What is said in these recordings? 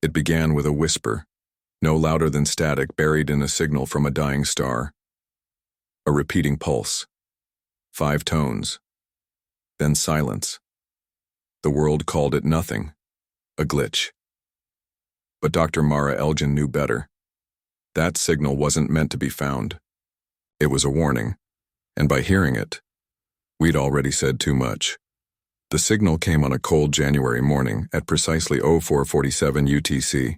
It began with a whisper, no louder than static buried in a signal from a dying star. A repeating pulse. 5 tones. Then silence. The world called it nothing. A glitch. But Dr. Mara Elgin knew better. That signal wasn't meant to be found. It was a warning, and by hearing it, we'd already said too much. The signal came on a cold January morning at precisely 0447 UTC.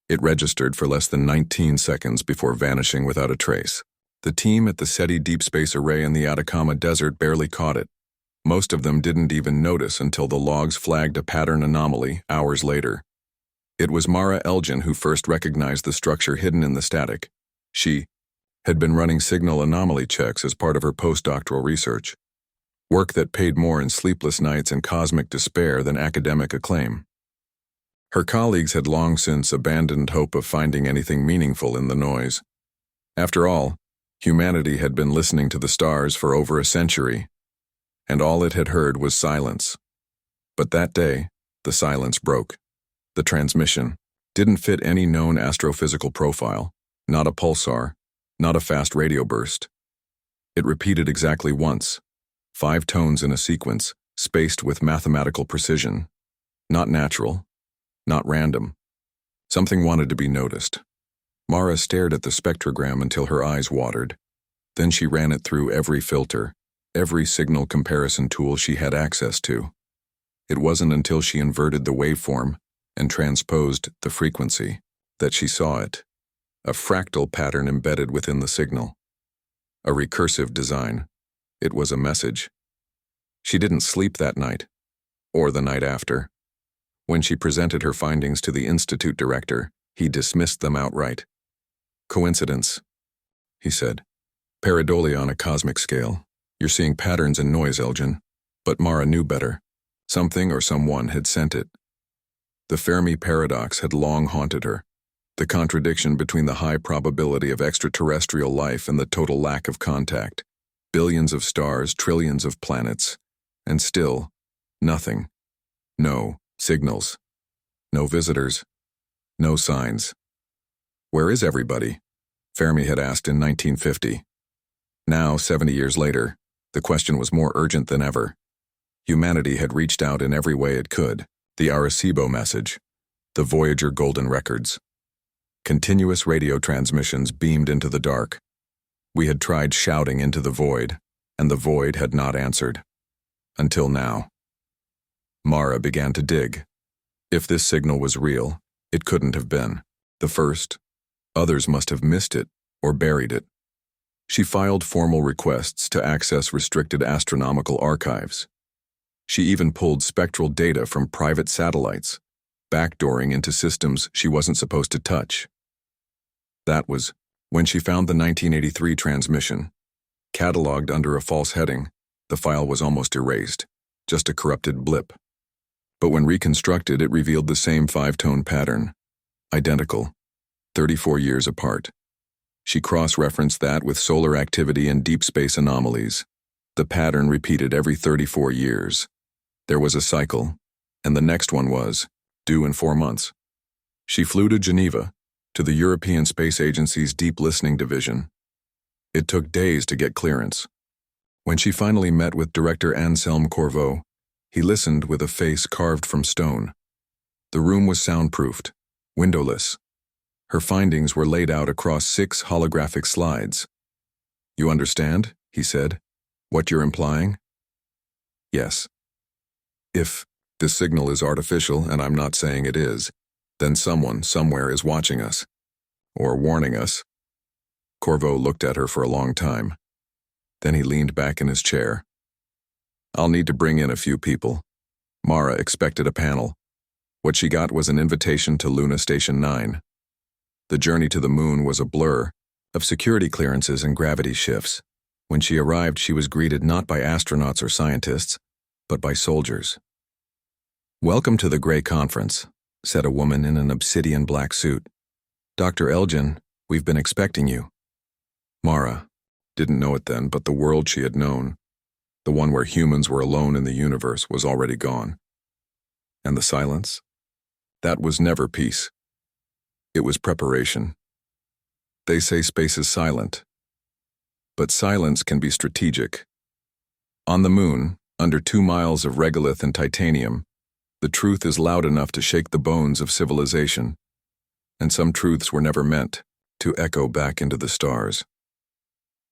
It registered for less than 19 seconds before vanishing without a trace. The team at the SETI Deep Space Array in the Atacama Desert barely caught it. Most of them didn't even notice until the logs flagged a pattern anomaly hours later. It was Mara Elgin who first recognized the structure hidden in the static. She had been running signal anomaly checks as part of her postdoctoral research, work that paid more in sleepless nights and cosmic despair than academic acclaim. Her colleagues had long since abandoned hope of finding anything meaningful in the noise. After all, humanity had been listening to the stars for over a century, and all it had heard was silence. But that day, the silence broke. The transmission didn't fit any known astrophysical profile, not a pulsar, not a fast radio burst. It repeated exactly once, 5 tones in a sequence, spaced with mathematical precision. Not natural, not random. Something wanted to be noticed. Mara stared at the spectrogram until her eyes watered. Then she ran it through every filter, every signal comparison tool she had access to. It wasn't until she inverted the waveform and transposed the frequency that she saw it. A fractal pattern embedded within the signal. A recursive design. It was a message. She didn't sleep that night, or the night after. When she presented her findings to the institute director, he dismissed them outright. Coincidence, he said. Pareidolia on a cosmic scale. You're seeing patterns in noise, Elgin. But Mara knew better. Something or someone had sent it. The Fermi paradox had long haunted her. The contradiction between the high probability of extraterrestrial life and the total lack of contact. Billions of stars, trillions of planets, and still, nothing. No signals. No visitors. No signs. Where is everybody? Fermi had asked in 1950. Now, 70 years later, the question was more urgent than ever. Humanity had reached out in every way it could. The Arecibo message. The Voyager golden records. Continuous radio transmissions beamed into the dark. We had tried shouting into the void, and the void had not answered. Until now. Mara began to dig. If this signal was real, it couldn't have been the first. Others must have missed it or buried it. She filed formal requests to access restricted astronomical archives. She even pulled spectral data from private satellites, backdooring into systems she wasn't supposed to touch. That was when she found the 1983 transmission. Cataloged under a false heading, the file was almost erased, just a corrupted blip. But when reconstructed, it revealed the same 5-tone pattern. Identical. 34 years apart. She cross-referenced that with solar activity and deep space anomalies. The pattern repeated every 34 years. There was a cycle, and the next one was due in 4 months. She flew to Geneva, to the European Space Agency's Deep Listening Division. It took days to get clearance. When she finally met with Director Anselme Corveau, he listened with a face carved from stone. The room was soundproofed, windowless. Her findings were laid out across 6 holographic slides. "You understand?" he said. "What you're implying?" "Yes. If this signal is artificial, and I'm not saying it is, then someone somewhere is watching us. Or warning us." Corveau looked at her for a long time. Then he leaned back in his chair. "I'll need to bring in a few people." Mara expected a panel. What she got was an invitation to Luna Station 9. The journey to the moon was a blur of security clearances and gravity shifts. When she arrived, she was greeted not by astronauts or scientists, but by soldiers. "Welcome to the Gray Conference," said a woman in an obsidian black suit. "Dr. Elgin, we've been expecting you." Mara didn't know it then, but the world she had known, the one where humans were alone in the universe, was already gone. And the silence? That was never peace. It was preparation. They say space is silent. But silence can be strategic. On the moon, under 2 miles of regolith and titanium, the truth is loud enough to shake the bones of civilization, and some truths were never meant to echo back into the stars.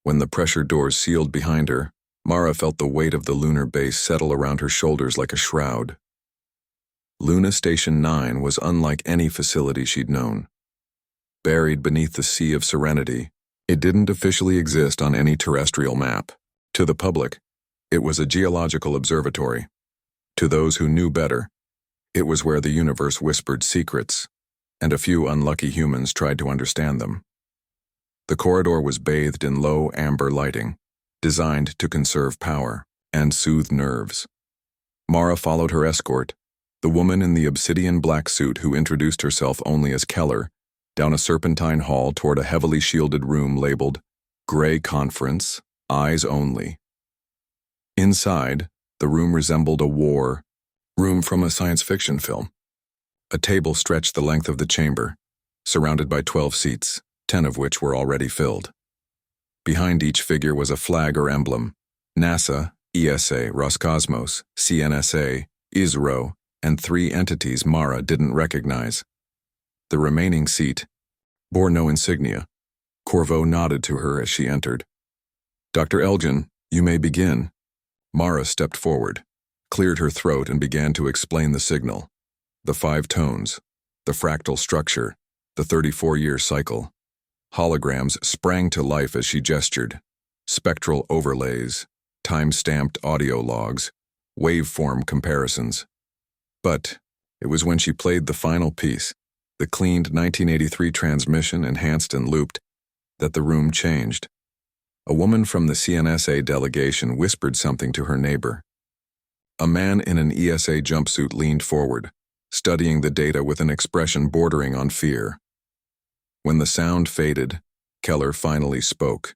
When the pressure doors sealed behind her, Mara felt the weight of the lunar base settle around her shoulders like a shroud. Luna Station 9 was unlike any facility she'd known. Buried beneath the sea of serenity, it didn't officially exist on any terrestrial map. To the public, it was a geological observatory. To those who knew better, it was where the universe whispered secrets, and a few unlucky humans tried to understand them. The corridor was bathed in low amber lighting, designed to conserve power and soothe nerves. Mara followed her escort, the woman in the obsidian black suit who introduced herself only as Keller, down a serpentine hall toward a heavily shielded room labeled Gray Conference, Eyes Only. Inside, the room resembled a war room from a science fiction film. A table stretched the length of the chamber, surrounded by 12 seats, 10 of which were already filled. Behind each figure was a flag or emblem: NASA, ESA, Roscosmos, CNSA, ISRO, and 3 entities Mara didn't recognize. The remaining seat bore no insignia. Corvo nodded to her as she entered. "Dr. Elgin, you may begin." Mara stepped forward, cleared her throat, and began to explain the signal. The 5 tones, the fractal structure, the 34-year cycle. Holograms sprang to life as she gestured. Spectral overlays, time-stamped audio logs, waveform comparisons. But it was when she played the final piece, the cleaned 1983 transmission enhanced and looped, that the room changed. A woman from the CNSA delegation whispered something to her neighbor. A man in an ESA jumpsuit leaned forward, studying the data with an expression bordering on fear. When the sound faded, Keller finally spoke.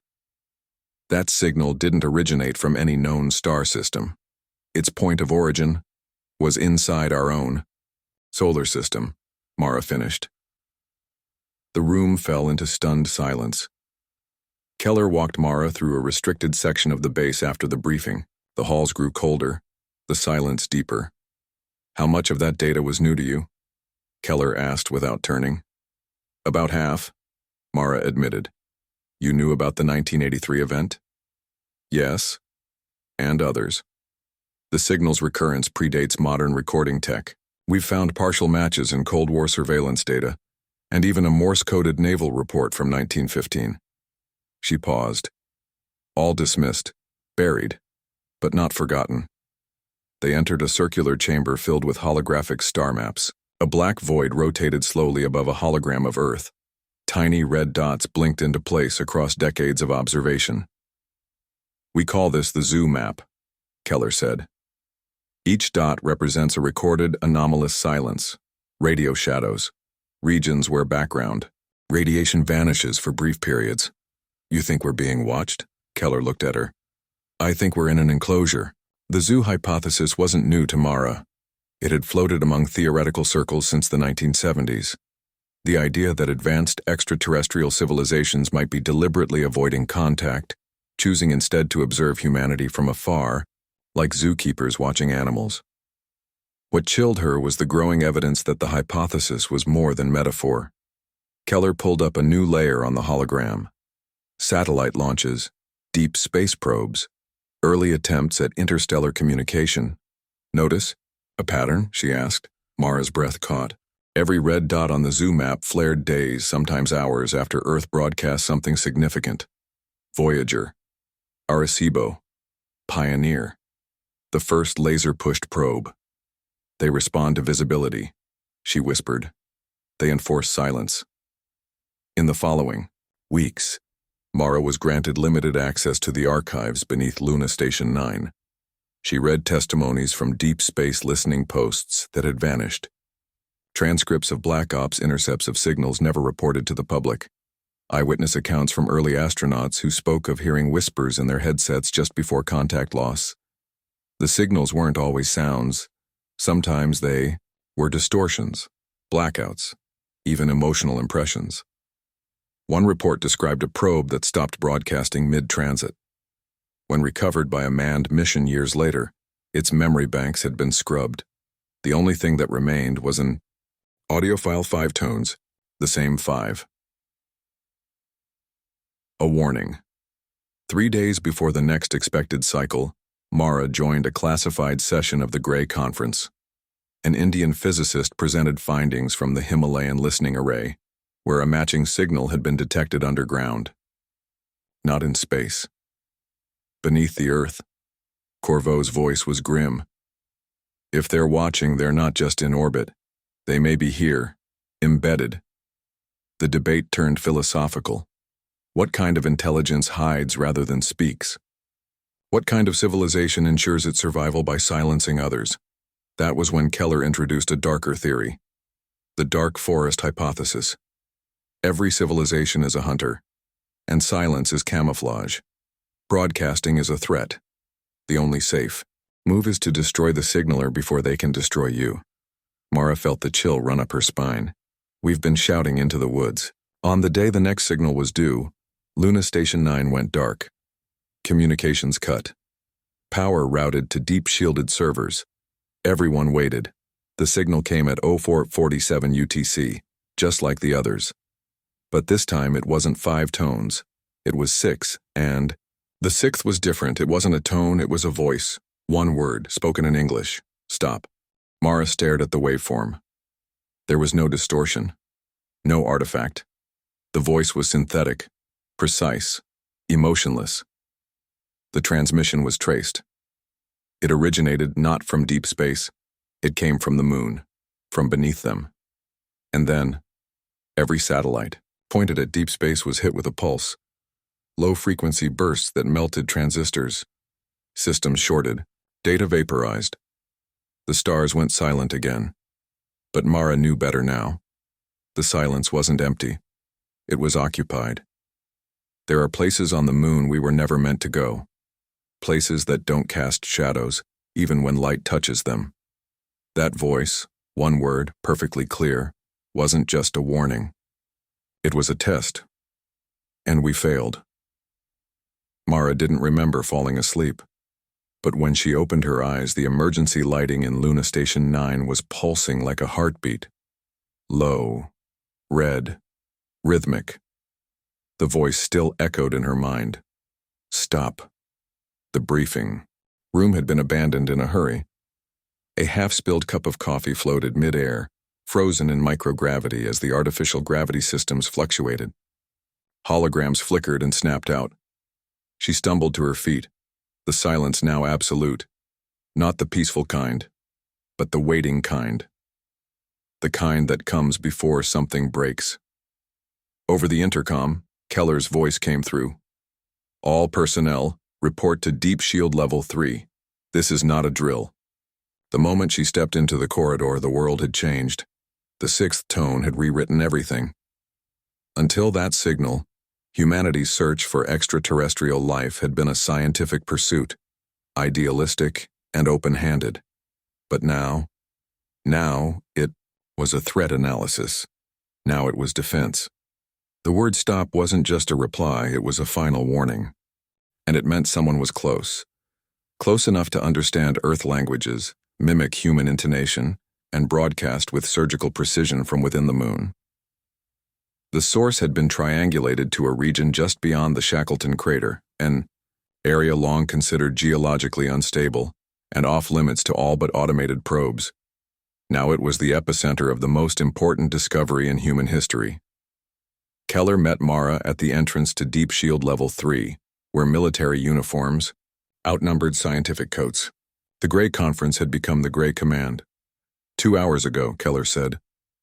That signal didn't originate from any known star system. Its point of origin was inside our own solar system, Mara finished. The room fell into stunned silence. Keller walked Mara through a restricted section of the base after the briefing. The halls grew colder, the silence deeper. "How much of that data was new to you?" Keller asked without turning. "About half," Mara admitted. "You knew about the 1983 event?" "Yes, and others. The signal's recurrence predates modern recording tech. We've found partial matches in Cold War surveillance data, and even a Morse-coded naval report from 1915. She paused. All dismissed, buried, but not forgotten. They entered a circular chamber filled with holographic star maps. A black void rotated slowly above a hologram of Earth. Tiny red dots blinked into place across decades of observation. "We call this the zoo map," Keller said. "Each dot represents a recorded anomalous silence, radio shadows, regions where background radiation vanishes for brief periods." "You think we're being watched?" Keller looked at her. "I think we're in an enclosure." The zoo hypothesis wasn't new to Mara. It had floated among theoretical circles since the 1970s. The idea that advanced extraterrestrial civilizations might be deliberately avoiding contact, choosing instead to observe humanity from afar, like zookeepers watching animals. What chilled her was the growing evidence that the hypothesis was more than metaphor. Keller pulled up a new layer on the hologram. Satellite launches, deep space probes, early attempts at interstellar communication. "Notice a pattern?" she asked. Mara's breath caught. Every red dot on the zoo map flared days, sometimes hours, after Earth broadcast something significant. Voyager, Arecibo, Pioneer, the first laser-pushed probe. "They respond to visibility," she whispered. "They enforce silence." In the following weeks, Mara was granted limited access to the archives beneath Luna Station 9. She read testimonies from deep space listening posts that had vanished. Transcripts of Black Ops intercepts of signals never reported to the public. Eyewitness accounts from early astronauts who spoke of hearing whispers in their headsets just before contact loss. The signals weren't always sounds. Sometimes they were distortions, blackouts, even emotional impressions. One report described a probe that stopped broadcasting mid-transit. When recovered by a manned mission years later, its memory banks had been scrubbed. The only thing that remained was an audio file, 5 tones, the same 5. A warning. 3 days before the next expected cycle, Mara joined a classified session of the Gray Conference. An Indian physicist presented findings from the Himalayan listening array, where a matching signal had been detected underground. Not in space. Beneath the Earth. Corvo's voice was grim. If they're watching, they're not just in orbit. They may be here, embedded. The debate turned philosophical. What kind of intelligence hides rather than speaks? What kind of civilization ensures its survival by silencing others? That was when Keller introduced a darker theory. The dark forest hypothesis. Every civilization is a hunter, and silence is camouflage. Broadcasting is a threat. The only safe move is to destroy the signaler before they can destroy you. Mara felt the chill run up her spine. We've been shouting into the woods. On the day the next signal was due, Luna Station 9 went dark. Communications cut. Power routed to deep-shielded servers. Everyone waited. The signal came at 04:47 UTC, just like the others. But this time it wasn't 5 tones. It was 6, and the 6th was different. It wasn't a tone, it was a voice. One word, spoken in English. Stop. Mara stared at the waveform. There was no distortion. No artifact. The voice was synthetic, precise, emotionless. The transmission was traced. It originated not from deep space. It came from the moon, from beneath them. And then, every satellite pointed at deep space was hit with a pulse. Low-frequency bursts that melted transistors. Systems shorted. Data vaporized. The stars went silent again. But Mara knew better now. The silence wasn't empty. It was occupied. There are places on the moon we were never meant to go. Places that don't cast shadows, even when light touches them. That voice, one word, perfectly clear, wasn't just a warning. It was a test. And we failed. Mara didn't remember falling asleep. But when she opened her eyes, the emergency lighting in Luna Station 9 was pulsing like a heartbeat. Low, red, rhythmic. The voice still echoed in her mind. Stop. The briefing room had been abandoned in a hurry. A half-spilled cup of coffee floated mid-air, frozen in microgravity as the artificial gravity systems fluctuated. Holograms flickered and snapped out. She stumbled to her feet, the silence now absolute. Not the peaceful kind, but the waiting kind. The kind that comes before something breaks. Over the intercom, Keller's voice came through. All personnel, report to Deep Shield Level 3. This is not a drill. The moment she stepped into the corridor, the world had changed. The 6th tone had rewritten everything. Until that signal, humanity's search for extraterrestrial life had been a scientific pursuit, idealistic and open-handed. But now it was a threat analysis. Now it was defense. The word stop wasn't just a reply, it was a final warning. And it meant someone was close. Close enough to understand Earth languages, mimic human intonation, and broadcast with surgical precision from within the moon. The source had been triangulated to a region just beyond the Shackleton crater, an area long considered geologically unstable and off-limits to all but automated probes. Now it was the epicenter of the most important discovery in human history. Keller met Mara at the entrance to Deep Shield Level 3, where military uniforms outnumbered scientific coats. The Gray Conference had become the Gray Command. 2 hours ago, Keller said,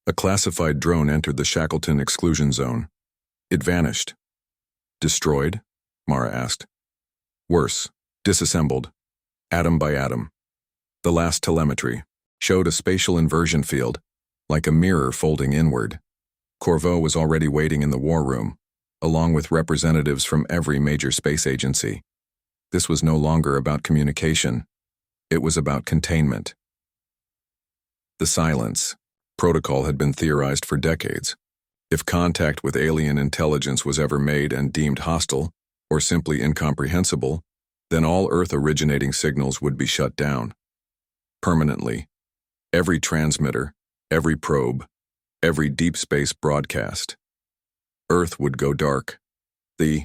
a classified drone entered the Shackleton exclusion zone. It vanished. Destroyed? Mara asked. Worse, disassembled, atom by atom. The last telemetry showed a spatial inversion field, like a mirror folding inward. Corvo was already waiting in the war room, along with representatives from every major space agency. This was no longer about communication. It was about containment. The silence, protocol had been theorized for decades. If contact with alien intelligence was ever made and deemed hostile, or simply incomprehensible, then all Earth-originating signals would be shut down. Permanently. Every transmitter, every probe, every deep space broadcast. Earth would go dark. The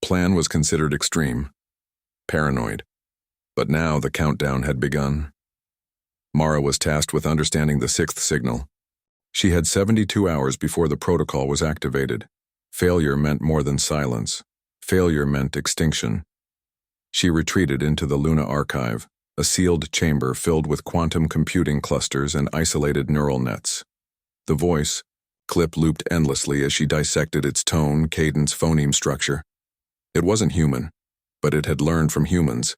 plan was considered extreme, paranoid, but now the countdown had begun. Mara was tasked with understanding the sixth signal. She had 72 hours before the protocol was activated. Failure meant more than silence. Failure meant extinction. She retreated into the Luna archive, a sealed chamber filled with quantum computing clusters and isolated neural nets. The voice, clip looped endlessly as she dissected its tone, cadence, phoneme structure. It wasn't human, but it had learned from humans.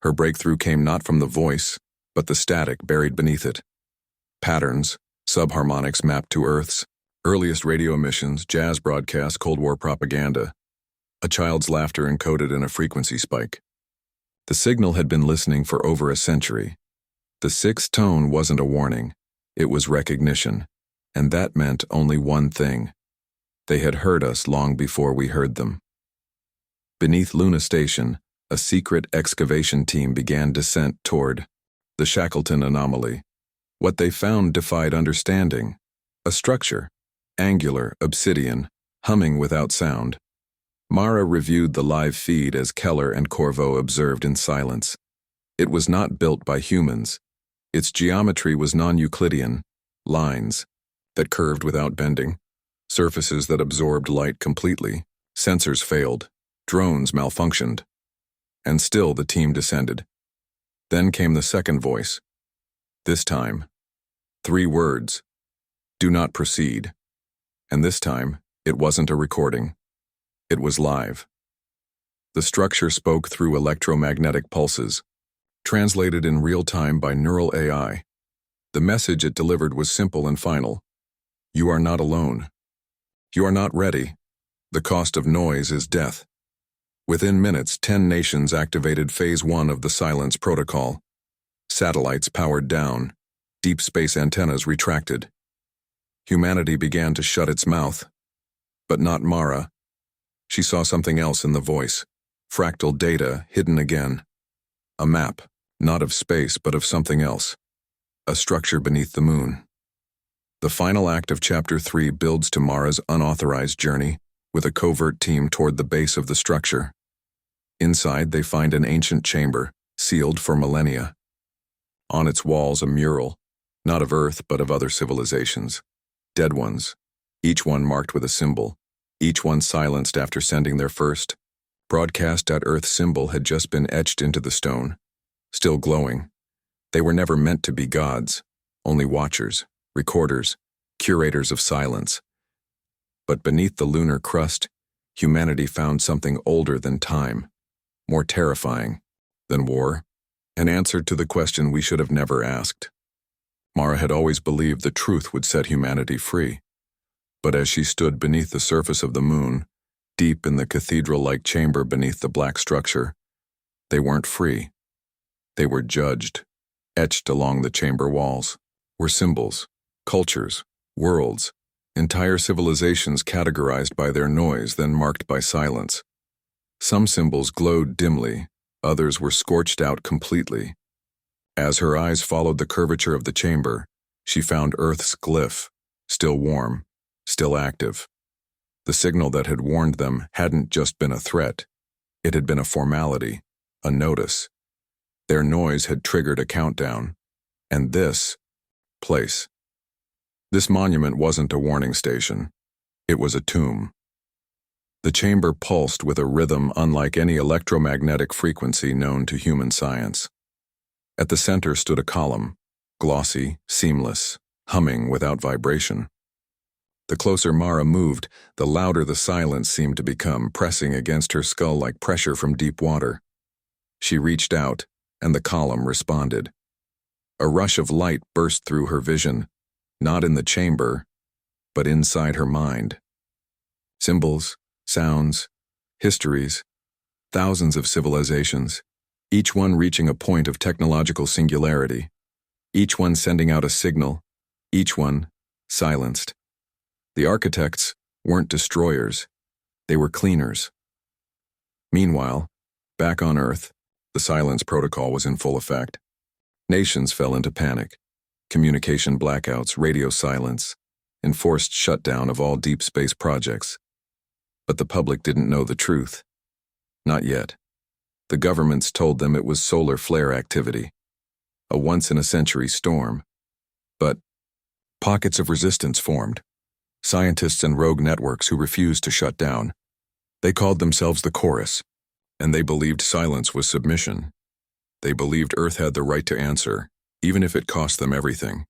Her breakthrough came not from the voice, but the static buried beneath it. Patterns, subharmonics mapped to Earth's earliest radio emissions, jazz broadcasts, Cold War propaganda. A child's laughter encoded in a frequency spike. The signal had been listening for over a century. The sixth tone wasn't a warning, it was recognition, and that meant only one thing. They had heard us long before we heard them. Beneath Luna Station, a secret excavation team began descent toward the Shackleton anomaly. What they found defied understanding. A structure, angular, obsidian, humming without sound. Mara reviewed the live feed as Keller and Corvo observed in silence. It was not built by humans. Its geometry was non-Euclidean, lines that curved without bending, surfaces that absorbed light completely. Sensors failed, drones malfunctioned. And still the team descended. Then came the second voice. This time, 3 words. Do not proceed. And this time, it wasn't a recording. It was live. The structure spoke through electromagnetic pulses, translated in real time by neural AI. The message it delivered was simple and final. You are not alone. You are not ready. The cost of noise is death. Within minutes, 10 nations activated Phase 1 of the Silence Protocol. Satellites powered down. Deep space antennas retracted. Humanity began to shut its mouth. But not Mara. She saw something else in the voice. Fractal data hidden again. A map, not of space but of something else. A structure beneath the moon. The final act of Chapter 3 builds to Mara's unauthorized journey, with a covert team toward the base of the structure. Inside, they find an ancient chamber, sealed for millennia. On its walls, a mural, not of Earth but of other civilizations. Dead ones, each one marked with a symbol, each one silenced after sending their first broadcast. Earth symbol had just been etched into the stone, still glowing. They were never meant to be gods, only watchers, recorders, curators of silence. But beneath the lunar crust, humanity found something older than time, more terrifying than war, an answer to the question we should have never asked. Mara had always believed the truth would set humanity free. But as she stood beneath the surface of the moon, deep in the cathedral-like chamber beneath the black structure, they weren't free. They were judged. Etched along the chamber walls were symbols, cultures, worlds, entire civilizations categorized by their noise, then marked by silence. Some symbols glowed dimly, others were scorched out completely. As her eyes followed the curvature of the chamber, she found Earth's glyph, still warm, still active. The signal that had warned them hadn't just been a threat. It had been a formality, a notice. Their noise had triggered a countdown. And this place. This monument wasn't a warning station. It was a tomb. The chamber pulsed with a rhythm unlike any electromagnetic frequency known to human science. At the center stood a column, glossy, seamless, humming without vibration. The closer Mara moved, the louder the silence seemed to become, pressing against her skull like pressure from deep water. She reached out, and the column responded. A rush of light burst through her vision, not in the chamber, but inside her mind. Symbols, sounds, histories, thousands of civilizations, each one reaching a point of technological singularity, each one sending out a signal, each one silenced. The architects weren't destroyers, they were cleaners. Meanwhile, back on Earth, the silence protocol was in full effect. Nations fell into panic. Communication blackouts, radio silence, enforced shutdown of all deep space projects. But the public didn't know the truth. Not yet. The governments told them it was solar flare activity, a once-in-a-century storm. But pockets of resistance formed. Scientists and rogue networks who refused to shut down. They called themselves the Chorus, and they believed silence was submission. They believed Earth had the right to answer, even if it cost them everything.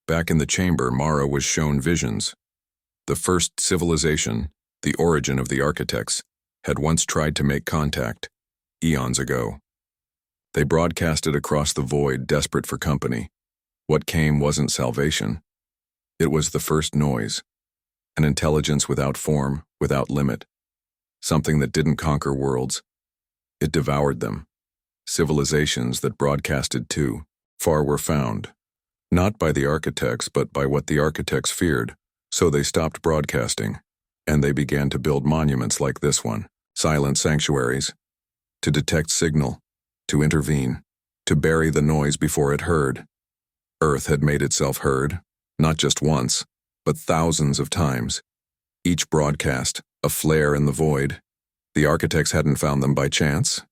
Back in the chamber, Mara was shown visions. The first civilization, the origin of the architects, had once tried to make contact, eons ago. They broadcasted across the void, desperate for company. What came wasn't salvation. It was the first noise, an intelligence without form, without limit. Something that didn't conquer worlds. It devoured them. Civilizations that broadcasted too far were found, not by the architects but by what the architects feared, so they stopped broadcasting, and they began to build monuments like this one, silent sanctuaries, to detect signal, to intervene, to bury the noise before it heard. Earth had made itself heard, not just once, but thousands of times. Each broadcast, a flare in the void. The architects hadn't found them by chance.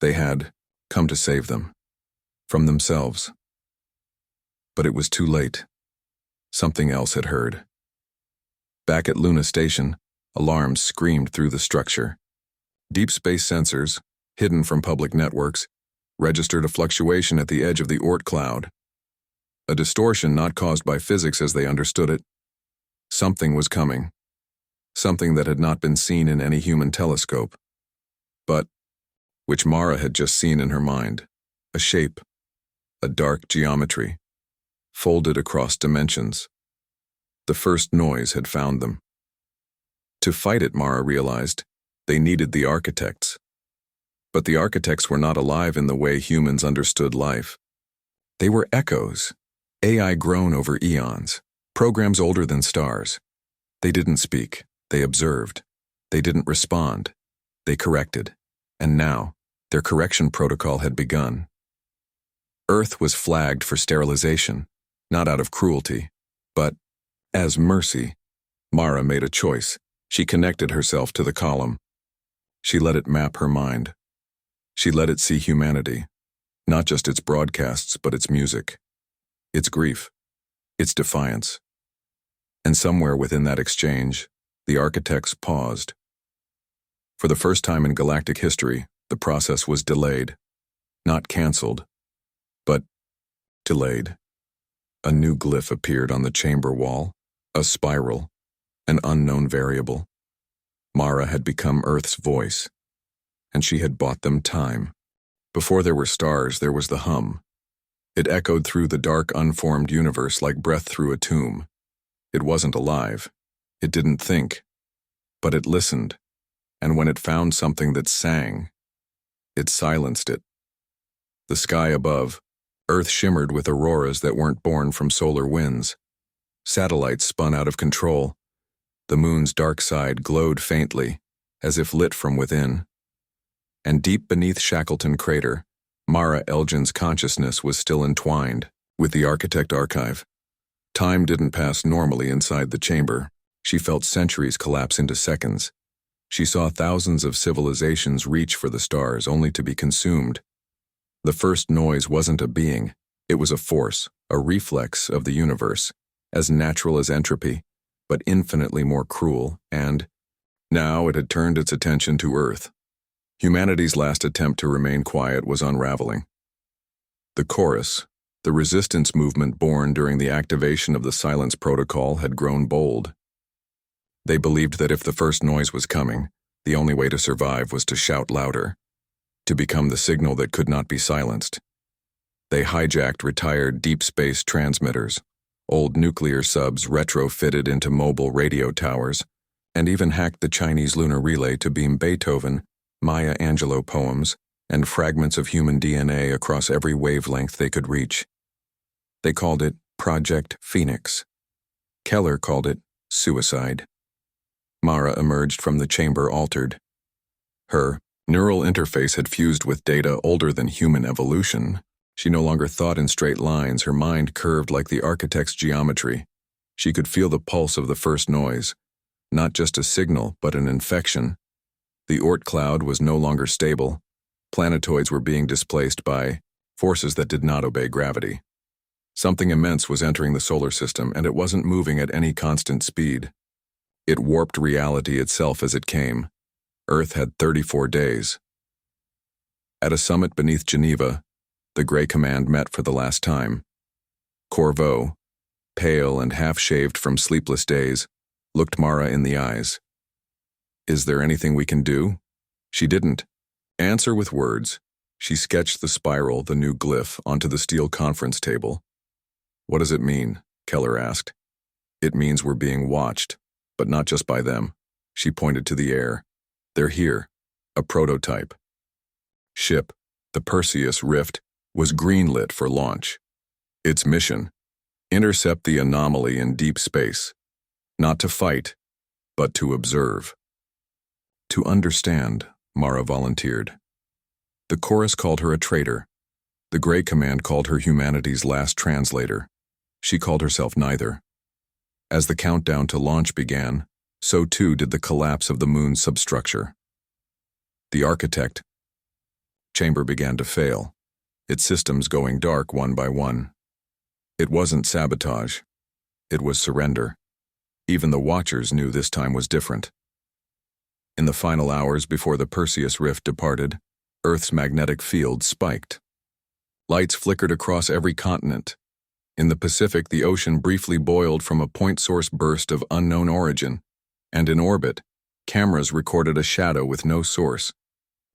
They had come to save them. From themselves. But it was too late. Something else had heard. Back at Luna Station, alarms screamed through the structure. Deep space sensors, hidden from public networks, registered a fluctuation at the edge of the Oort cloud. A distortion not caused by physics as they understood it. Something was coming. Something that had not been seen in any human telescope. But which Mara had just seen in her mind. A shape. A dark geometry. Folded across dimensions. The first noise had found them. To fight it, Mara realized, they needed the architects. But the architects were not alive in the way humans understood life. They were echoes, AI grown over eons, programs older than stars. They didn't speak, they observed. They didn't respond, they corrected. And now, their correction protocol had begun. Earth was flagged for sterilization, not out of cruelty, but as mercy. Mara made a choice. She connected herself to the column. She let it map her mind. She let it see humanity, not just its broadcasts, but its music, its grief, its defiance. And somewhere within that exchange, the architects paused. For the first time in galactic history, the process was delayed, not canceled, but delayed. A new glyph appeared on the chamber wall, a spiral, an unknown variable. Mara had become Earth's voice, and she had bought them time. Before there were stars, there was the hum. It echoed through the dark, unformed universe like breath through a tomb. It wasn't alive. It didn't think. But it listened, and when it found something that sang, it silenced it. The sky above, Earth shimmered with auroras that weren't born from solar winds. Satellites spun out of control. The moon's dark side glowed faintly, as if lit from within. And deep beneath Shackleton Crater, Mara Elgin's consciousness was still entwined with the architect archive. Time didn't pass normally inside the chamber. She felt centuries collapse into seconds. She saw thousands of civilizations reach for the stars only to be consumed. The first noise wasn't a being, it was a force, a reflex of the universe, as natural as entropy, but infinitely more cruel, and now it had turned its attention to Earth. Humanity's last attempt to remain quiet was unraveling. The Chorus, the resistance movement born during the activation of the Silence Protocol, had grown bold. They believed that if the first noise was coming, the only way to survive was to shout louder, to become the signal that could not be silenced. They hijacked retired deep space transmitters, old nuclear subs retrofitted into mobile radio towers, and even hacked the Chinese lunar relay to beam Beethoven, Maya Angelou poems, and fragments of human DNA across every wavelength they could reach. They called it Project Phoenix. Keller called it suicide. Mara emerged from the chamber altered. Her neural interface had fused with data older than human evolution. She no longer thought in straight lines, her mind curved like the architect's geometry. She could feel the pulse of the first noise, not just a signal, but an infection. The Oort cloud was no longer stable. Planetoids were being displaced by forces that did not obey gravity. Something immense was entering the solar system, and it wasn't moving at any constant speed. It warped reality itself as it came. Earth had 34 days. At a summit beneath Geneva, the Grey Command met for the last time. Corvo, pale and half-shaved from sleepless days, looked Mara in the eyes. "Is there anything we can do?" She didn't answer with words. She sketched the spiral, the new glyph, onto the steel conference table. "What does it mean?" Keller asked. "It means we're being watched, but not just by them." She pointed to the air. "They're here, a prototype." Ship, the Perseus Rift, was greenlit for launch. Its mission: intercept the anomaly in deep space, not to fight, but to observe. "To understand," Mara volunteered. The chorus called her a traitor. The Grey Command called her humanity's last translator. She called herself neither. As the countdown to launch began, so too did the collapse of the moon's substructure. The architect chamber began to fail, its systems going dark one by one. It wasn't sabotage. It was surrender. Even the Watchers knew this time was different. In the final hours before the Perseus Rift departed, Earth's magnetic field spiked. Lights flickered across every continent. In the Pacific, the ocean briefly boiled from a point source burst of unknown origin, and in orbit, cameras recorded a shadow with no source,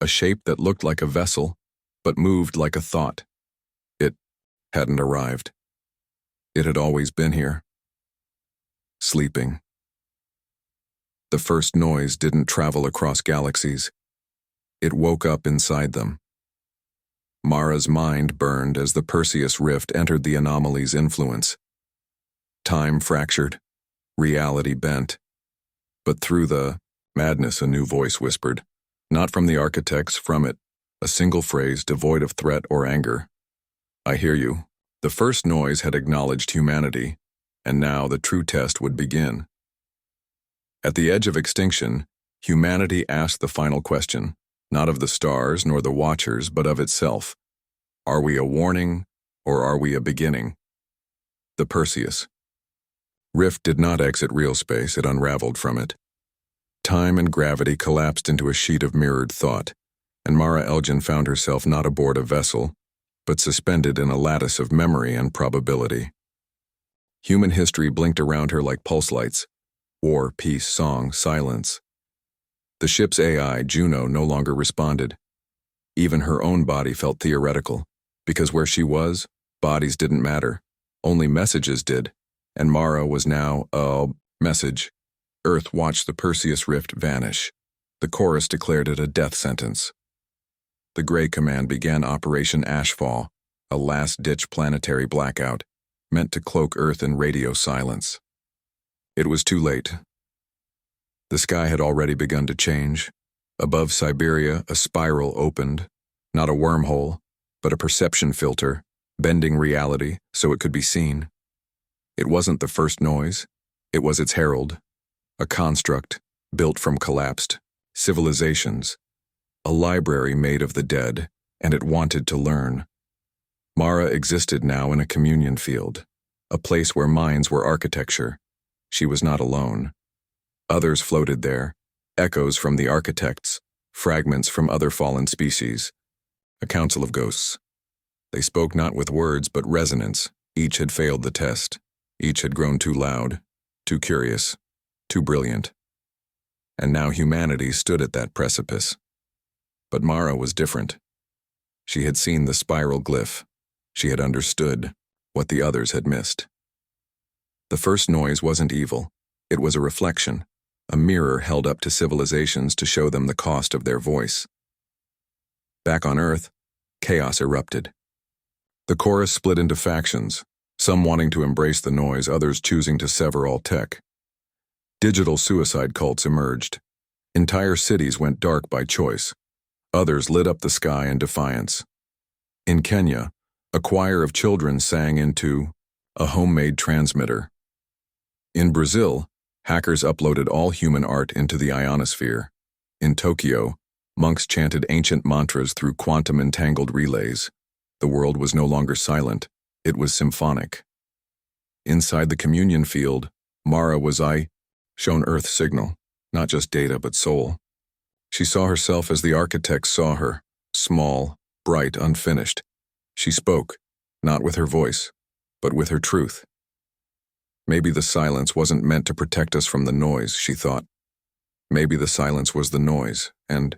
a shape that looked like a vessel, but moved like a thought. It hadn't arrived. It had always been here. Sleeping. The first noise didn't travel across galaxies. It woke up inside them. Mara's mind burned as the Perseus Rift entered the anomaly's influence. Time fractured, reality bent. But through the madness, a new voice whispered, not from the architects, from it, a single phrase devoid of threat or anger. "I hear you." The first noise had acknowledged humanity, and now the true test would begin. At the edge of extinction, humanity asked the final question, not of the stars nor the Watchers, but of itself. Are we a warning, or are we a beginning? The Perseus Rift did not exit real space, it unraveled from it. Time and gravity collapsed into a sheet of mirrored thought, and Mara Elgin found herself not aboard a vessel, but suspended in a lattice of memory and probability. Human history blinked around her like pulse lights. War, peace, song, silence. The ship's AI, Juno, no longer responded. Even her own body felt theoretical, because where she was, bodies didn't matter. Only messages did, and Mara was now a message. Earth watched the Perseus Rift vanish. The chorus declared it a death sentence. The Grey Command began Operation Ashfall, a last-ditch planetary blackout, meant to cloak Earth in radio silence. It was too late. The sky had already begun to change. Above Siberia, a spiral opened, not a wormhole, but a perception filter, bending reality so it could be seen. It wasn't the first noise, it was its herald, a construct built from collapsed civilizations, a library made of the dead, and it wanted to learn. Mara existed now in a communion field, a place where minds were architecture. She was not alone. Others floated there, echoes from the architects, fragments from other fallen species. A council of ghosts. They spoke not with words but resonance. Each had failed the test. Each had grown too loud, too curious, too brilliant. And now humanity stood at that precipice. But Mara was different. She had seen the spiral glyph. She had understood what the others had missed. The first noise wasn't evil. It was a reflection, a mirror held up to civilizations to show them the cost of their voice. Back on Earth, chaos erupted. The chorus split into factions, Some wanting to embrace the noise, others choosing to sever all tech. Digital suicide cults emerged. Entire cities went dark by choice. Others lit up the sky in defiance. In Kenya, a choir of children sang into a homemade transmitter. In Brazil, hackers uploaded all human art into the ionosphere. In Tokyo, monks chanted ancient mantras through quantum-entangled relays. The world was no longer silent, it was symphonic. Inside the communion field, Mara was shown Earth signal, not just data but soul. She saw herself as the architects saw her, small, bright, unfinished. She spoke, not with her voice, but with her truth. Maybe the silence wasn't meant to protect us from the noise, she thought. Maybe the silence was the noise, and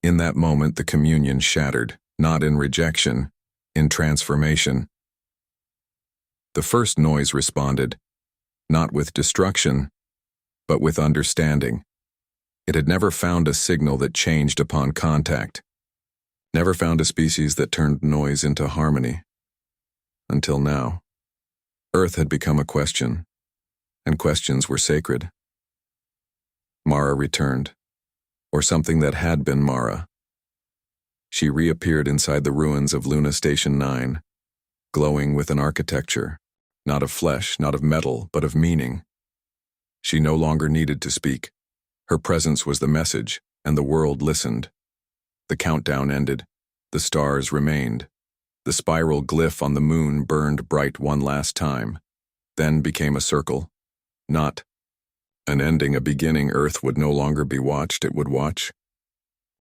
in that moment the communion shattered, not in rejection, in transformation. The first noise responded, not with destruction, but with understanding. It had never found a signal that changed upon contact, never found a species that turned noise into harmony. Until now. Earth had become a question, and questions were sacred. Mara returned, or something that had been Mara. She reappeared inside the ruins of Luna Station 9, glowing with an architecture, not of flesh, not of metal, but of meaning. She no longer needed to speak. Her presence was the message, and the world listened. The countdown ended. The stars remained. The spiral glyph on the moon burned bright one last time, then became a circle. Not an ending, a beginning. Earth would no longer be watched, it would watch.